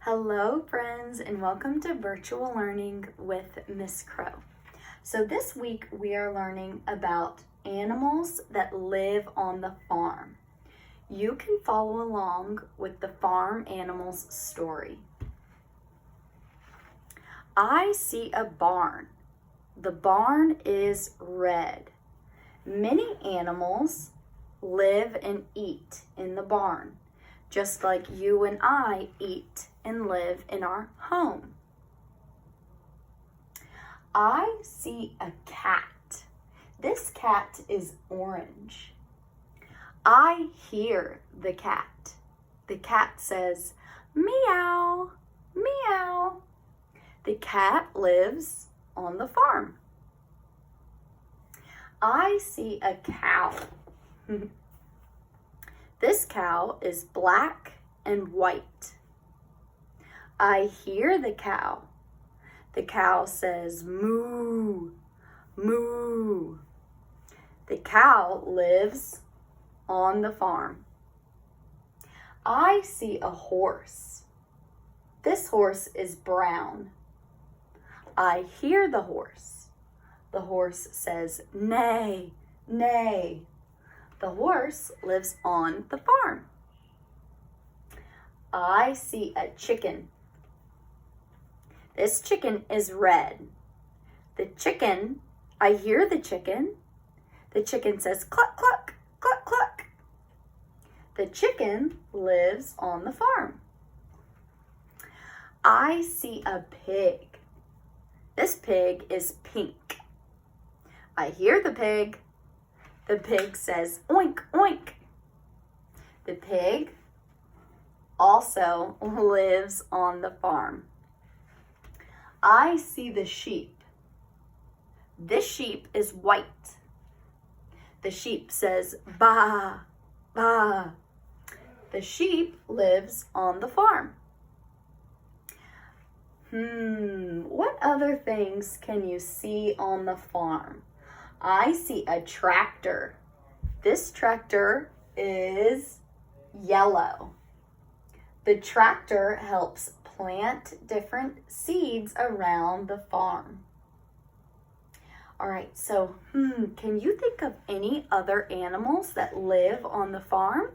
Hello friends, and welcome to Virtual Learning with Miss Crow. So this week we are learning about animals that live on the farm. You can follow along with the farm animals story. I see a barn. The barn is red. Many animals live and eat in the barn, just like you and I eat and live in our home. I see a cat. This cat is orange. I hear the cat. The cat says, meow, meow. The cat lives on the farm. I see a cow. This cow is black and white. I hear the cow. The cow says, moo, moo. The cow lives on the farm. I see a horse. This horse is brown. I hear the horse. The horse says, neigh, neigh. The horse lives on the farm. I see a chicken. This chicken is red. I hear the chicken. The chicken says, cluck, cluck, cluck, cluck. The chicken lives on the farm. I see a pig. This pig is pink. I hear the pig. The pig says, oink, oink. The pig also lives on the farm. I see the sheep. This sheep is white. The sheep says, baa, baa. The sheep lives on the farm. What other things can you see on the farm? I see a tractor. This tractor is yellow. The tractor helps plant different seeds around the farm. All right, so can you think of any other animals that live on the farm?